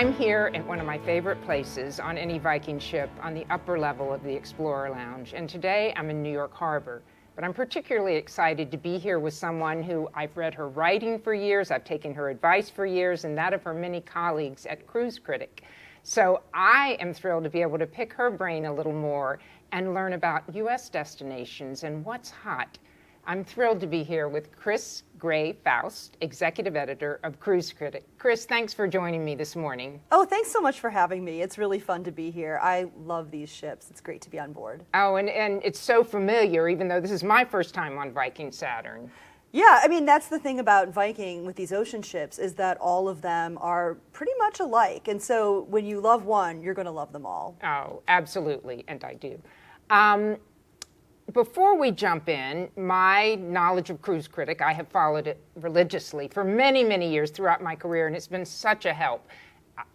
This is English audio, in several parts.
I'm here at one of my favorite places on any Viking ship on the upper level of the Explorer Lounge, and today I'm in New York Harbor. But I'm particularly excited to be here with someone who I've read her writing for years, I've taken her advice for years, and that of her many colleagues at Cruise Critic. So I am thrilled to be able to pick her brain a little more and learn about U.S. destinations and what's hot. I'm thrilled to be here with Chris Gray Faust, Executive Editor of Cruise Critic. Chris, thanks for joining me this morning. Oh, thanks so much for having me. It's really fun to be here. I love these ships. It's great to be on board. Oh, and it's so familiar, even though this is my first time on Viking Saturn. Yeah, I mean, that's the thing about Viking with these ocean ships is that all of them are pretty much alike. And so when you love one, you're going to love them all. Oh, absolutely, and I do. Before we jump in, my knowledge of Cruise Critic, I have followed it religiously for many, many years throughout my career, and it's been such a help.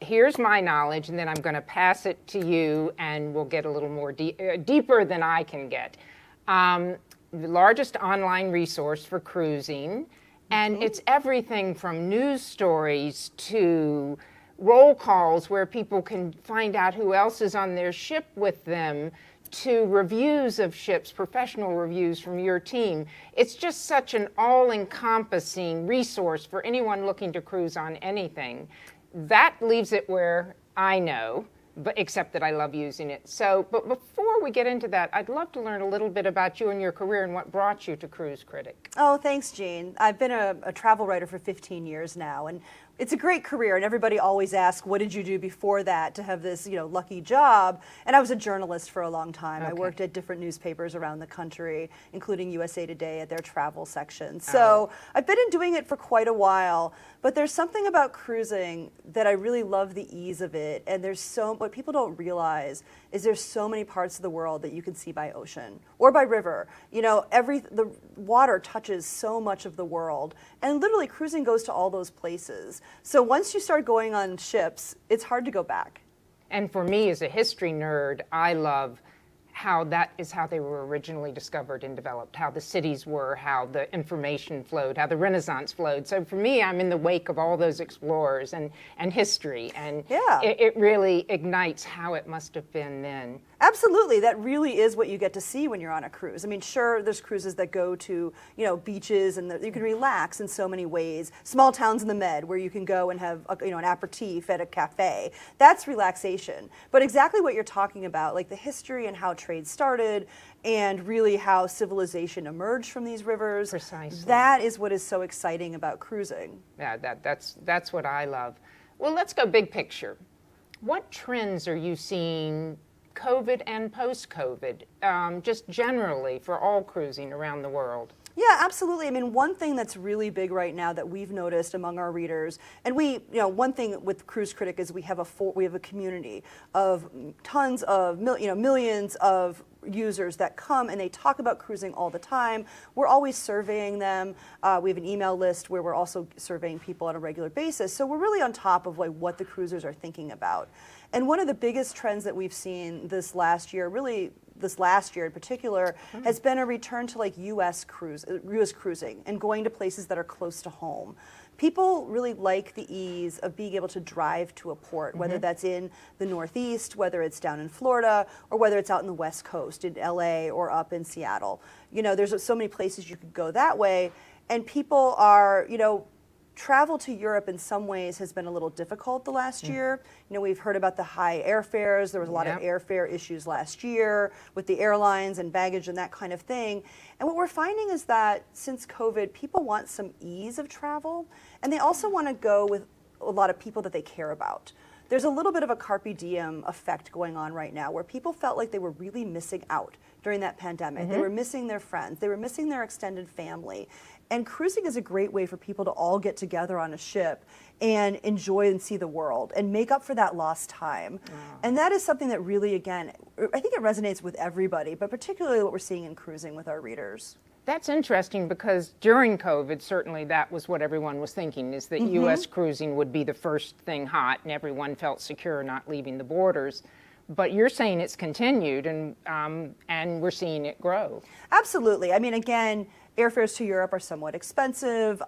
Here's my knowledge, and then I'm going to pass it to you, and we'll get a little more deeper than I can get. The largest online resource for cruising, and it's everything from news stories to roll calls where people can find out who else is on their ship with them, to reviews of ships, professional reviews from your team. It's just such an all-encompassing resource for anyone looking to cruise on anything. That leaves it where I know, but except that I love using it. So, but before we get into that, I'd love to learn a little bit about you and your career and what brought you to Cruise Critic. Oh, thanks, Jean. I've been a travel writer for 15 years now, and it's a great career, and everybody always asks, what did you do before that to have this, lucky job? And I was a journalist for a long time. Okay. I worked at different newspapers around the country, including USA Today at their travel section. So I've been doing it for quite a while, but there's something about cruising that I really love the ease of it. And what people don't realize is there's so many parts of the world that you can see by ocean or by river. The water touches so much of the world, and literally cruising goes to all those places. So once you start going on ships, it's hard to go back. And for me as a history nerd, I love how that is how they were originally discovered and developed, how the cities were, how the information flowed, how the Renaissance flowed. So for me, I'm in the wake of all those explorers and history, and it really ignites how it must have been then. Absolutely, that really is what you get to see when you're on a cruise. I mean, sure, there's cruises that go to, beaches, and you can relax in so many ways. Small towns in the Med where you can go and have, an aperitif at a cafe. That's relaxation. But exactly what you're talking about, like the history and how trade started, and really how civilization emerged from these rivers. Precisely. That is what is so exciting about cruising. Yeah, that's what I love. Well, let's go big picture. What trends are you seeing, COVID and post-COVID, just generally for all cruising around the world? Yeah, absolutely. I mean, one thing that's really big right now that we've noticed among our readers, and one thing with Cruise Critic is we have a community of tons of millions of users that come and they talk about cruising all the time. We're always surveying them. We have an email list where we're also surveying people on a regular basis. So we're really on top of what the cruisers are thinking about. And one of the biggest trends that we've seen this last year in particular, has been a return to US cruising and going to places that are close to home. People really like the ease of being able to drive to a port, whether that's in the Northeast, whether it's down in Florida, or whether it's out in the West Coast, in LA or up in Seattle. There's so many places you could go that way, and people are, travel to Europe in some ways has been a little difficult the last year. We've heard about the high airfares. There was a lot of airfare issues last year with the airlines and baggage and that kind of thing. And what we're finding is that since COVID, people want some ease of travel, and they also want to go with a lot of people that they care about. There's a little bit of a carpe diem effect going on right now where people felt like they were really missing out during that pandemic. They were missing their friends. They were missing their extended family. And cruising is a great way for people to all get together on a ship and enjoy and see the world and make up for that lost time. And that is something that really, again, I think it resonates with everybody, but particularly what we're seeing in cruising with our readers. That's interesting because during COVID, certainly that was what everyone was thinking, is that U.S. cruising would be the first thing hot and everyone felt secure not leaving the borders. But you're saying it's continued and we're seeing it grow. Absolutely. I mean, again, airfares to Europe are somewhat expensive.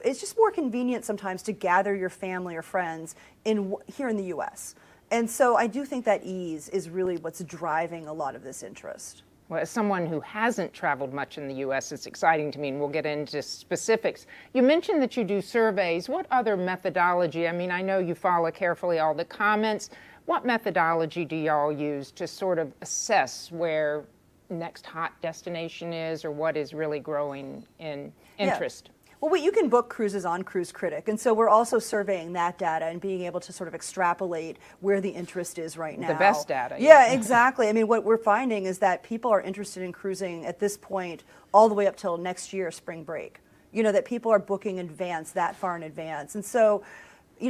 It's just more convenient sometimes to gather your family or friends here in the U.S. And so I do think that ease is really what's driving a lot of this interest. Well, as someone who hasn't traveled much in the U.S., it's exciting to me, and we'll get into specifics. You mentioned that you do surveys. What other methodology? I mean, I know you follow carefully all the comments. What methodology do y'all use to sort of assess where next hot destination is, or what is really growing in interest? Yeah. Well, you can book cruises on Cruise Critic, and so we're also surveying that data and being able to sort of extrapolate where the interest is right now. The best data. Yeah, exactly. I mean, what we're finding is that people are interested in cruising at this point all the way up till next year, spring break. That people are booking in advance, that far in advance. And so,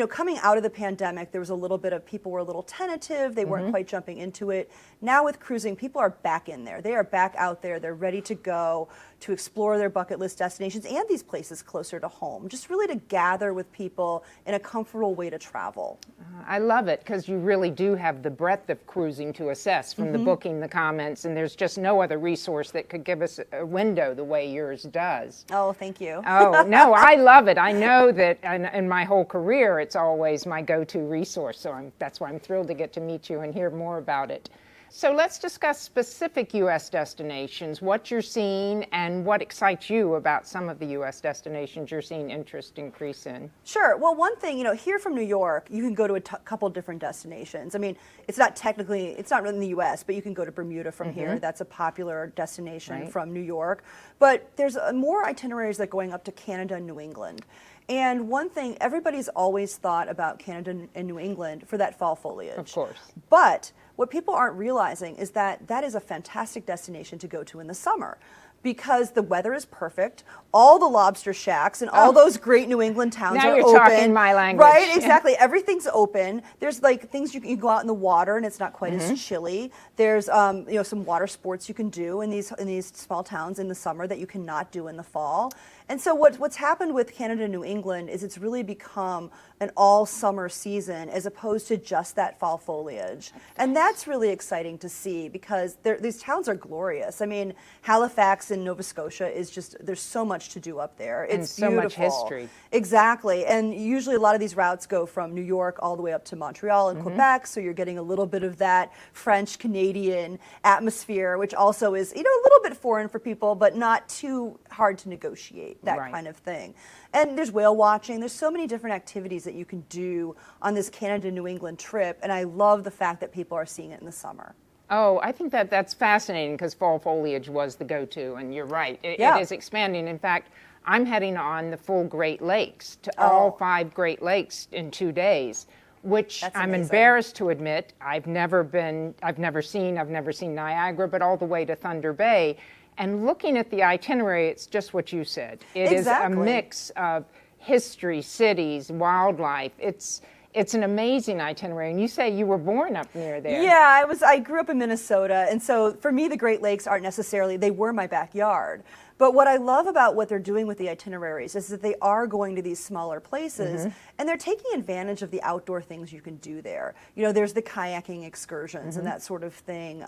coming out of the pandemic, there was a little bit of people were a little tentative. They weren't quite jumping into it. Now with cruising, people are back in there. They are back out there. They're ready to go to explore their bucket list destinations and these places closer to home, just really to gather with people in a comfortable way to travel. I love it because you really do have the breadth of cruising to assess from the booking, the comments, and there's just no other resource that could give us a window the way yours does. Oh, thank you. Oh, no, I love it. I know that in my whole career, it's always my go-to resource, so that's why I'm thrilled to get to meet you and hear more about it. So let's discuss specific U.S. destinations, what you're seeing, and what excites you about some of the U.S. destinations you're seeing interest increase in. Sure. Well, one thing, here from New York, you can go to a couple different destinations. I mean, it's not really in the U.S., but you can go to Bermuda from here. That's a popular destination from New York. But there's more itineraries that are going up to Canada and New England. And one thing, everybody's always thought about Canada and New England for that fall foliage. Of course. But what people aren't realizing is that that is a fantastic destination to go to in the summer, because the weather is perfect. All the lobster shacks and all those great New England towns now are you're open. talking my language. Right, exactly. Everything's open. There's things you can go out in the water and it's not quite as chilly. There's some water sports you can do in these small towns in the summer that you cannot do in the fall. And so what's happened with Canada and New England is it's really become an all-summer season as opposed to just that fall foliage. And that's really exciting to see because these towns are glorious. I mean, Halifax and Nova Scotia is just, there's so much to do up there. It's so beautiful. much history. Exactly. And usually a lot of these routes go from New York all the way up to Montreal and Quebec, so you're getting a little bit of that French-Canadian atmosphere, which also is, a little bit foreign for people, but not too hard to negotiate. That kind of thing. And there's whale watching. There's so many different activities that you can do on this Canada-New England trip, and I love the fact that people are seeing it in the summer. Oh, I think that's fascinating because fall foliage was the go-to, and you're right. It is expanding. In fact, I'm heading on the full Great Lakes to all 5 Great Lakes in 2 days, which I'm embarrassed to admit I've never seen Niagara, but all the way to Thunder Bay. And looking at the itinerary, it's just what you said. It is a mix of history, cities, wildlife. It's an amazing itinerary. And you say you were born up near there. Yeah, I grew up in Minnesota. And so for me, the Great Lakes aren't necessarily, they were my backyard. But what I love about what they're doing with the itineraries is that they are going to these smaller places and they're taking advantage of the outdoor things you can do there. There's the kayaking excursions and that sort of thing.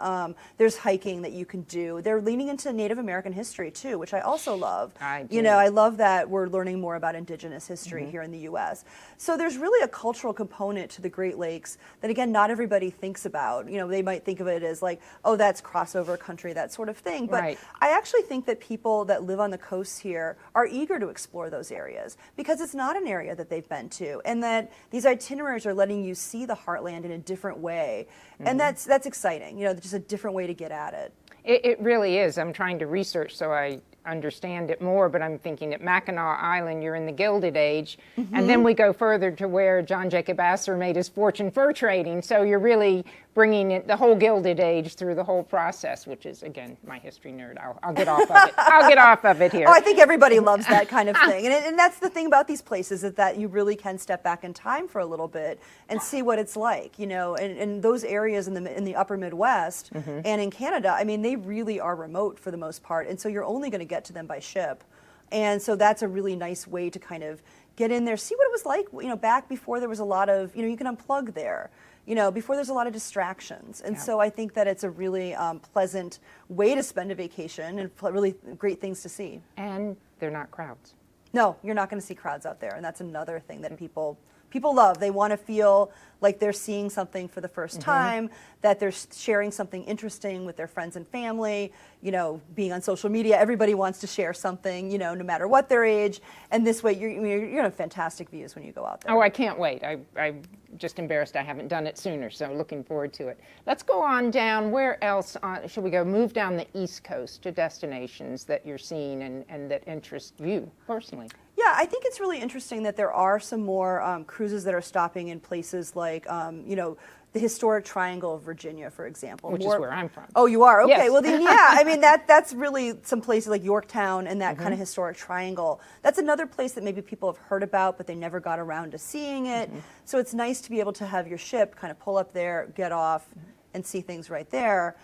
There's hiking that you can do. They're leaning into Native American history too, which I also love. I love that we're learning more about indigenous history here in the U.S. So there's really a cultural component to the Great Lakes that, again, not everybody thinks about. They might think of it as like, oh, that's crossover country, that sort of thing. But I actually think that people that live on the coasts here are eager to explore those areas because it's not an area that they've been to, and that these itineraries are letting you see the heartland in a different way, and that's exciting. Just a different way to get at it. It really is. I'm trying to research so I understand it more, but I'm thinking at Mackinac Island, you're in the Gilded Age, and then we go further to where John Jacob Astor made his fortune fur trading. So you're really bringing it, the whole Gilded Age through the whole process, which is, again, my history nerd. I'll get off of it. I'll get off of it here. Oh, I think everybody loves that kind of thing. And that's the thing about these places, is that you really can step back in time for a little bit and see what it's like, and those areas in the upper Midwest and in Canada, I mean, they really are remote for the most part. And so you're only going to get to them by ship. And so that's a really nice way to kind of get in there, see what it was like, back before there was a lot of, you can unplug there. before there's a lot of distractions. And so I think that it's a really pleasant way to spend a vacation and really great things to see. And they're not crowds. No, you're not going to see crowds out there. And that's another thing that people love. They want to feel like they're seeing something for the first time, that they're sharing something interesting with their friends and family. Being on social media, everybody wants to share something, no matter what their age. And this way, you're going to have fantastic views when you go out there. Oh, I can't wait. I'm just embarrassed I haven't done it sooner, so looking forward to it. Let's go on down. Where else should we go? Move down the East Coast to destinations that you're seeing and that interest you personally. Yeah, I think it's really interesting that there are some more cruises that are stopping in places like, the historic Triangle of Virginia, for example. Which is where I'm from. Oh, you are? Okay, yes. Well then, yeah, I mean, that's really some places like Yorktown and that kind of historic triangle. That's another place that maybe people have heard about, but they never got around to seeing it. So it's nice to be able to have your ship kind of pull up there, get off, and see things right there.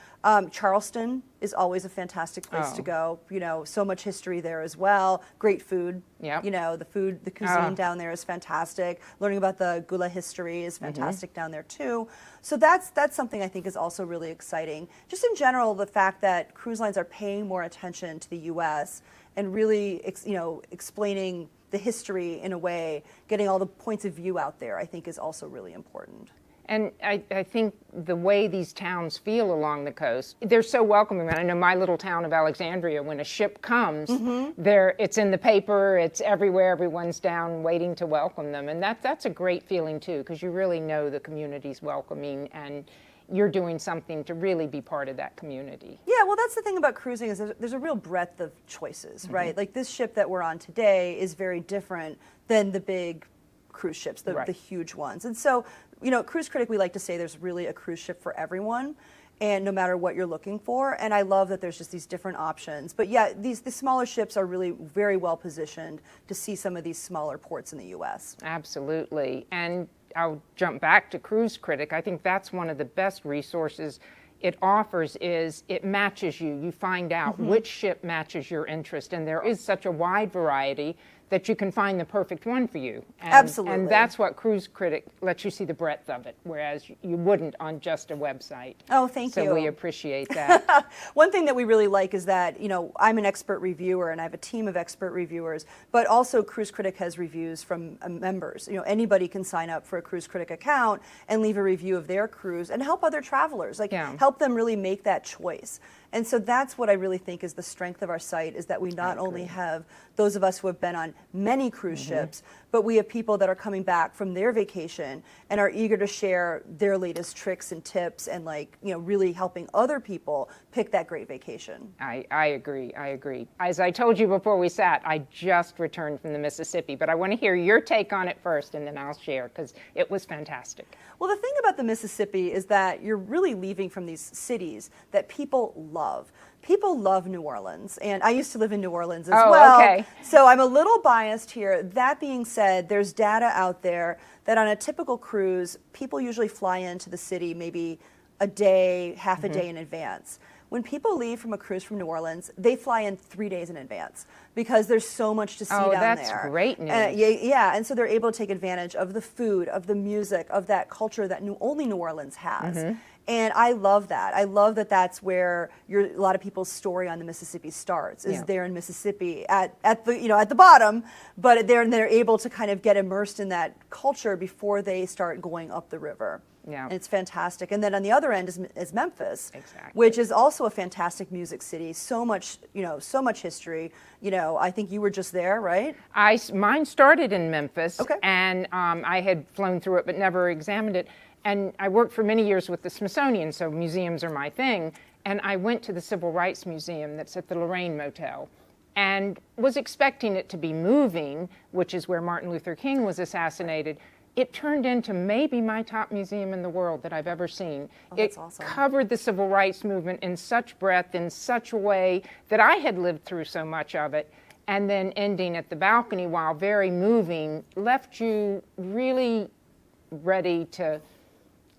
Charleston is always a fantastic place to go. So much history there as well. Great food. Yep. The cuisine down there is fantastic. Learning about the Gula history is fantastic down there too. So that's something I think is also really exciting. Just in general, the fact that cruise lines are paying more attention to the U.S. and really, explaining the history in a way, getting all the points of view out there, I think is also really important. And I think the way these towns feel along the coast, they're so welcoming. I know my little town of Alexandria, when a ship comes, it's in the paper, it's everywhere, everyone's down waiting to welcome them. And that's a great feeling too, because you really know the community's welcoming and you're doing something to really be part of that community. Yeah, well, that's the thing about cruising is there's a real breadth of choices, right? Like this ship that we're on today is very different than the big cruise ships, the huge ones. And so, at Cruise Critic, we like to say there's really a cruise ship for everyone, and no matter what you're looking for. And I love that there's just these different options. But yeah, the smaller ships are really very well positioned to see some of these smaller ports in the U.S. Absolutely. And I'll jump back to Cruise Critic. I think that's one of the best resources it offers is it matches you. You find out which ship matches your interest. And there is such a wide variety that you can find the perfect one for you. And, Absolutely. And that's what Cruise Critic lets you see the breadth of it, whereas you wouldn't on just a website. Oh, thank you. So we appreciate that. One thing that we really like is that, I'm an expert reviewer and I have a team of expert reviewers, but also Cruise Critic has reviews from members. Anybody can sign up for a Cruise Critic account and leave a review of their cruise and help other travelers, help them really make that choice. And so that's what I really think is the strength of our site, is that we not only have those of us who have been on many cruise ships, but we have people that are coming back from their vacation and are eager to share their latest tricks and tips and really helping other people pick that great vacation. I agree. As I told you before we sat, I just returned from the Mississippi, but I want to hear your take on it first and then I'll share because it was fantastic. Well, the thing about the Mississippi is that you're really leaving from these cities that people love. People love New Orleans, and I used to live in New Orleans as well. Okay. So I'm a little biased here. That being said, there's data out there that on a typical cruise, people usually fly into the city maybe a day, half a day in advance. When people leave from a cruise from New Orleans, they fly in 3 days in advance because there's so much to see down there. Oh, that's great news. Yeah, and so they're able to take advantage of the food, of the music, of that culture that only New Orleans has. And I love that. I love that that's where a lot of people's story on the Mississippi starts, is there in Mississippi at the bottom, but they're able to kind of get immersed in that culture before they start going up the river. Yeah. And it's fantastic. And then on the other end is Memphis, Exactly. which is also a fantastic music city. So much history. I think you were just there, right? Mine started in Memphis, Okay. and I had flown through it but never examined it. And I worked for many years with the Smithsonian, so museums are my thing. And I went to the Civil Rights Museum that's at the Lorraine Motel and was expecting it to be moving, which is where Martin Luther King was assassinated. It turned into maybe my top museum in the world that I've ever seen. Oh, that's awesome. It covered the civil rights movement in such breadth, in such a way that I had lived through so much of it. And then ending at the balcony, while very moving, left you really ready to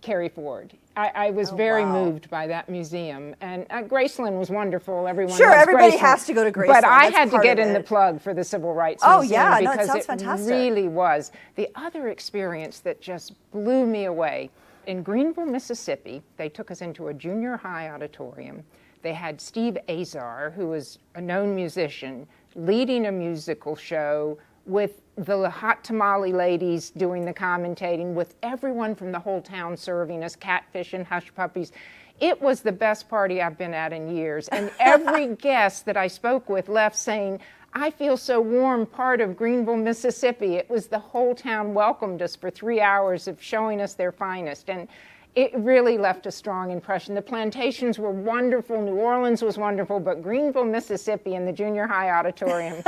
carry forward. I was very moved by that museum. And Graceland was wonderful. Everyone Sure, loves everybody Graceland. has to go to Graceland. But I That's had to part get of in the it. plug for the Civil Rights Oh, Museum yeah, no, it because sounds it fantastic. really was. The other experience that just blew me away in Greenville, Mississippi, they took us into a junior high auditorium. They had Steve Azar, who was a known musician, leading a musical show with the hot tamale ladies doing the commentating, with everyone from the whole town serving us catfish and hush puppies. It was the best party I've been at in years. And every guest that I spoke with left saying, I feel so warm, part of Greenville, Mississippi. It was the whole town welcomed us for 3 hours of showing us their finest. And it really left a strong impression. The plantations were wonderful. New Orleans was wonderful, but Greenville, Mississippi in the junior high auditorium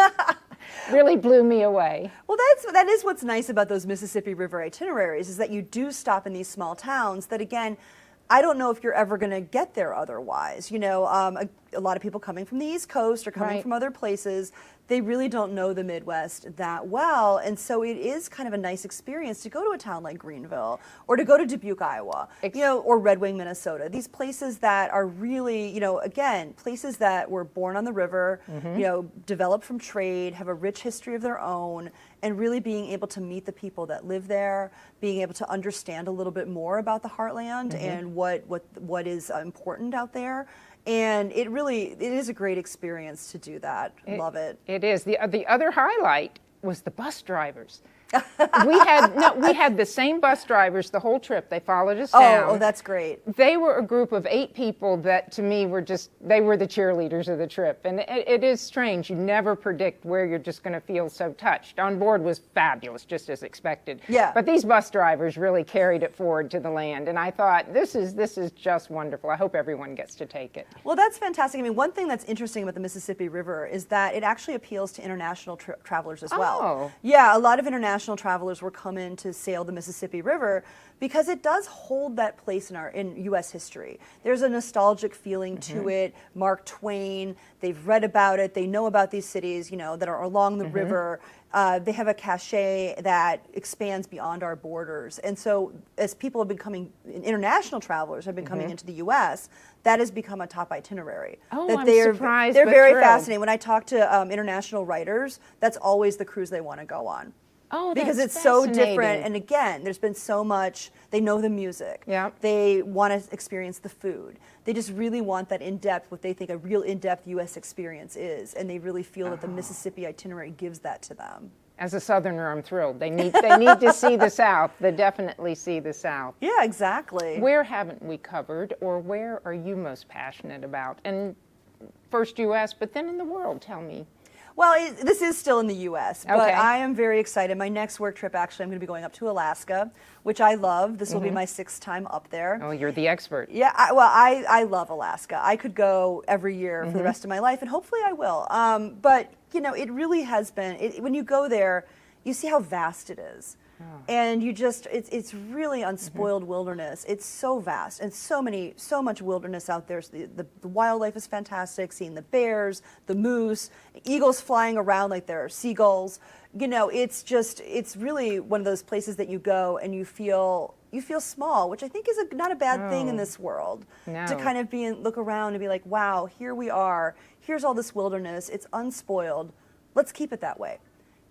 really blew me away. Well, that is what's nice about those Mississippi River itineraries, is that you do stop in these small towns that, again, I don't know if you're ever going to get there otherwise. You know, a lot of people coming from the East Coast or coming from other places, they really don't know the Midwest that well. And so it is kind of a nice experience to go to a town like Greenville or to go to Dubuque, Iowa, you know, or Red Wing, Minnesota. These places that are really, you know, again, places that were born on the river, you know, developed from trade, have a rich history of their own, and really being able to meet the people that live there, being able to understand a little bit more about the heartland and what is important out there. And it is a great experience to do that. Love it. It is. The other highlight was the bus drivers. we had the same bus drivers the whole trip. They followed us down. Oh, that's great. They were a group of 8 people that, to me, they were the cheerleaders of the trip. And it is strange. You never predict where you're just going to feel so touched. On board was fabulous, just as expected. Yeah. But these bus drivers really carried it forward to the land. And I thought, this is just wonderful. I hope everyone gets to take it. Well, that's fantastic. I mean, one thing that's interesting about the Mississippi River is that it actually appeals to international travelers as well. Oh. Yeah, a lot of international travelers will come in to sail the Mississippi River because it does hold that place in U.S. history. There's a nostalgic feeling to it. Mark Twain, they've read about it, they know about these cities, you know, that are along the river. They have a cachet that expands beyond our borders. And so as people have been coming, international travelers have been coming into the U.S., that has become a top itinerary. Oh, that I'm They're surprised, but very thrilled. fascinating. When I talk to international writers, that's always the cruise they want to go on. Oh, because that's it's so different. fascinating. And again, there's been so much, they know the music. Yeah. They want to experience the food. They just really want that in-depth, what they think a real in-depth U.S. experience is. And they really feel that the Mississippi itinerary gives that to them. As a Southerner, I'm thrilled. They need to see the South. They definitely see the South. Yeah, exactly. Where haven't we covered, or where are you most passionate about? And first U.S., but then in the world, tell me. Well, this is still in the U.S., but Okay. I am very excited. My next work trip, actually, I'm going to be going up to Alaska, which I love. This will be my 6th time up there. Oh, you're the expert. Yeah, I love Alaska. I could go every year for the rest of my life, and hopefully I will. But, you know, it really has been, when you go there, you see how vast it is. Oh. And you just, it's really unspoiled wilderness. It's so vast and so much wilderness out there. So the wildlife is fantastic, seeing the bears, the moose, eagles flying around like they're seagulls. You know, it's really one of those places that you go and you feel small, which I think is not a bad thing in this world. No. To kind of look around and be like, wow, here we are. Here's all this wilderness. It's unspoiled. Let's keep it that way.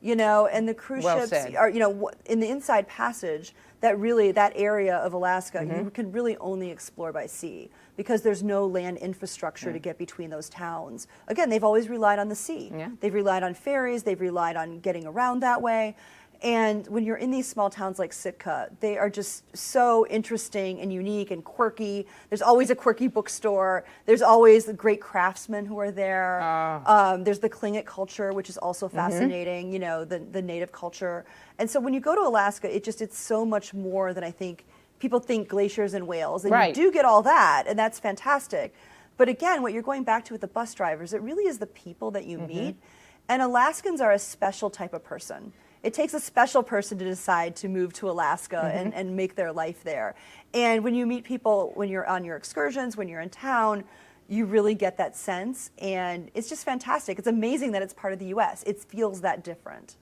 You know, and the cruise Well ships said. are, you know, in the inside passage, that area of Alaska, you can really only explore by sea because there's no land infrastructure to get between those towns. Again, they've always relied on the sea. Yeah. They've relied on ferries. They've relied on getting around that way. And when you're in these small towns like Sitka, they are just so interesting and unique and quirky. There's always a quirky bookstore. There's always the great craftsmen who are there. There's the Tlingit culture, which is also fascinating, you know, the native culture. And so when you go to Alaska, it's so much more than I think people think glaciers and whales. And Right. you do get all that, and that's fantastic. But again, what you're going back to with the bus drivers, it really is the people that you meet. And Alaskans are a special type of person. It takes a special person to decide to move to Alaska and make their life there. And when you meet people, when you're on your excursions, when you're in town, you really get that sense. And it's just fantastic. It's amazing that it's part of the U.S. It feels that different.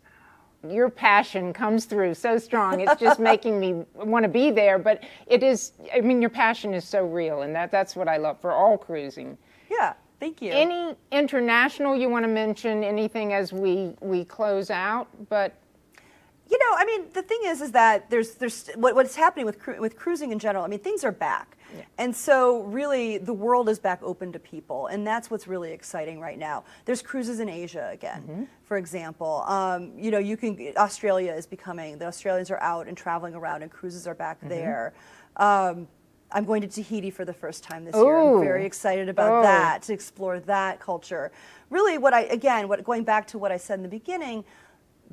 Your passion comes through so strong. It's just making me want to be there. But it is, I mean, your passion is so real. And that's what I love for all cruising. Yeah, thank you. Any international you want to mention, anything as we close out? But I mean, the thing is that there's what's happening with cruising in general. I mean, things are back, and so really the world is back open to people, and that's what's really exciting right now. There's cruises in Asia again, for example. The Australians are out and traveling around, and cruises are back there. I'm going to Tahiti for the first time this year. I'm very excited about that, to explore that culture. Really, going back to what I said in the beginning.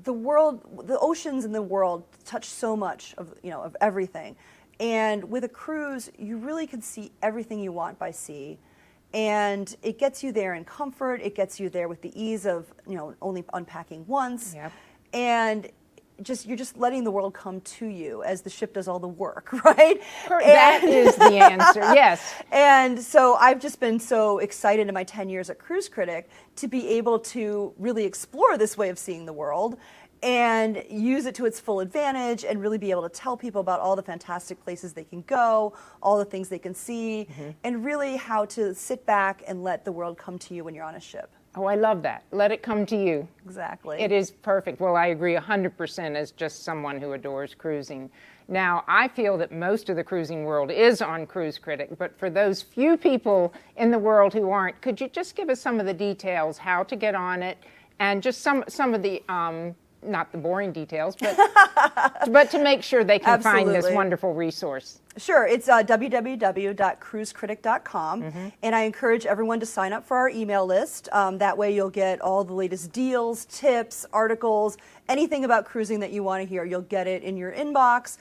The oceans in the world touch so much of everything, and with a cruise, you really can see everything you want by sea, and it gets you there in comfort. It gets you there with the ease of only unpacking once, and you're just letting the world come to you as the ship does all the work, right? That is the answer, yes. And so I've just been so excited in my 10 years at Cruise Critic to be able to really explore this way of seeing the world and use it to its full advantage, and really be able to tell people about all the fantastic places they can go, all the things they can see, and really how to sit back and let the world come to you when you're on a ship. Oh, I love that. Let it come to you. Exactly. It is perfect. Well, I agree 100% as just someone who adores cruising. Now, I feel that most of the cruising world is on Cruise Critic, but for those few people in the world who aren't, could you just give us some of the details, how to get on it, and just some of the, not the boring details, but to make sure they can find this wonderful resource? Sure, it's www.cruisecritic.com, and I encourage everyone to sign up for our email list. That way you'll get all the latest deals, tips, articles, anything about cruising that you want to hear. You'll get it in your inbox.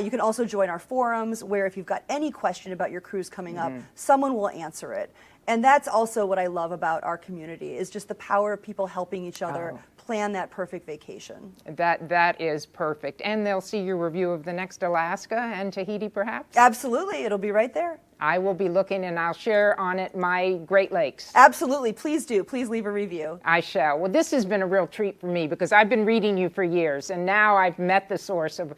You can also join our forums, where if you've got any question about your cruise coming up, someone will answer it. And that's also what I love about our community, is just the power of people helping each other plan that perfect vacation. That is perfect. And they'll see your review of the next Alaska and Tahiti, perhaps? Absolutely. It'll be right there. I will be looking, and I'll share on it my Great Lakes. Absolutely. Please do. Please leave a review. I shall. Well, this has been a real treat for me, because I've been reading you for years, and now I've met the source of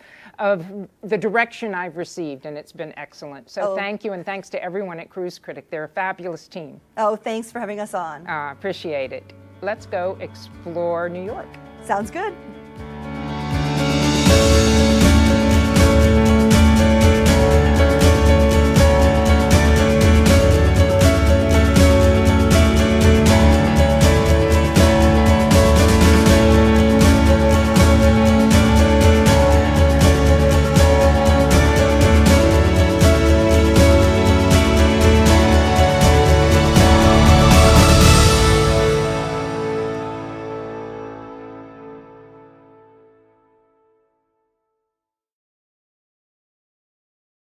the direction I've received, and it's been excellent. So thank you, and thanks to everyone at Cruise Critic. They're a fabulous team. Oh, thanks for having us on. Appreciate it. Let's go explore New York. Sounds good.